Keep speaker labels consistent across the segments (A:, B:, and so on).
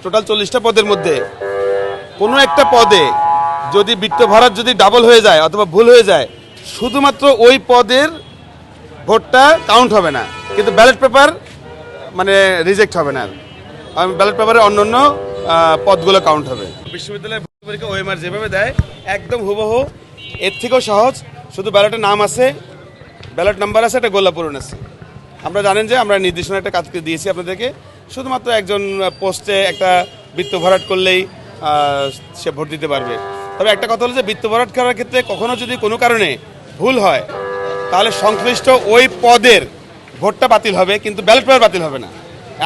A: Total 40টা পদের মধ্যে কোনো একটা পদে যদি বৃত্ত ভরাট যদি ডাবল হয়ে যায় অথবা ভুল হয়ে যায়, শুধুমাত্র ওই পদের ভোটটা কাউন্ট হবে না, কিন্তু ব্যালট পেপার মানে রিজেক্ট হবে না। ব্যালট পেপারে অন্য পদগুলো কাউন্ট হবে। বিশ্ববিদ্যালয়ের ভর্তি পরীক্ষা ওএমআর যেভাবে দেয় একদম হুবহু এর থেকেও সহজ, শুধু ব্যালটের নাম আছে, ব্যালট নাম্বার আছে, একটা গোল্লা পূরণ আছে। আমরা জানেন যে আমরা নির্দেশনা একটা কাজ দিয়েছি আপনাদেরকে, শুধুমাত্র একজন পোস্টে একটা বৃত্ত ভরাট করলেই সে ভোট দিতে পারবে। তবে একটা কথা হলো যে বৃত্ত ভরাট করার ক্ষেত্রে কখনো যদি কোনো কারণে ভুল হয় তাহলে সংশ্লিষ্ট ওই পদের ভোটটা বাতিল হবে, কিন্তু ব্যালট পেপার বাতিল হবে না।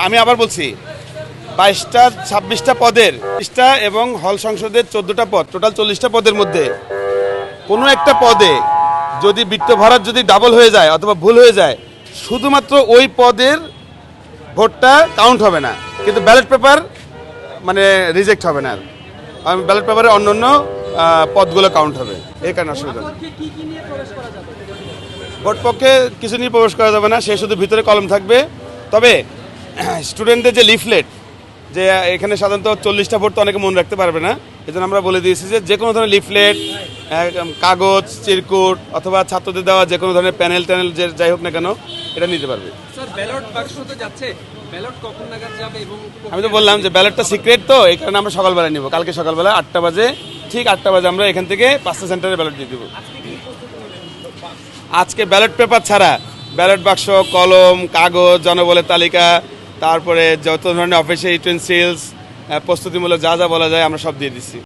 A: আমি আবার বলছি, 22টা 26টা পদের 30টা এবং হল সংসদের 14টা পদ, টোটাল 40টা পদের মধ্যে কোনো একটা পদে যদি বৃত্ত ভরাট যদি ডাবল হয়ে যায় অথবা ভুল হয়ে যায়, শুধুমাত্র ওই পদের ভোটটা কাউন্ট হবে না, কিন্তু ব্যালট পেপার মানে রিজেক্ট হবে না। ব্যালট পেপারে অন্য পদগুলো কাউন্ট হবে, এই কারণে অসুবিধা নেই। ভোট পক্ষে কিছু নিয়ে প্রবেশ করা যাবে না, সে শুধু ভিতরে কলম থাকবে। তবে স্টুডেন্টদের যে লিফলেট, যে এখানে সাধারণত 40টা ভোট তো অনেকে মনে রাখতে পারবে না, এই জন্য আমরা বলে দিয়েছি যে কোনো ধরনের লিফলেট, কাগজ, চিরকুট অথবা ছাত্রদের দেওয়া যে কোনো ধরনের প্যানেল ট্যানেল যে যাই হোক না কেন এটা নিতে পারবে। আমি তো বললাম যে ব্যালটটা সিক্রেট, তো এই কারণে আমরা সকালবেলা নিব, কালকে সকালবেলা 8টা বাজে, ঠিক 8টা বাজে আমরা এখান থেকে 5টা সেন্টারে ব্যালট দিয়ে দেবো। আজকে ব্যালট পেপার ছাড়া ব্যালট বাক্স, কলম, কাগজ, জনবলের তালিকা, তারপরে যত ধরনের অফিসিয়াল ইউটেন্সিলস, প্রস্তুতিমূলক যা যা বলা যায় আমরা সব দিয়ে দিচ্ছি।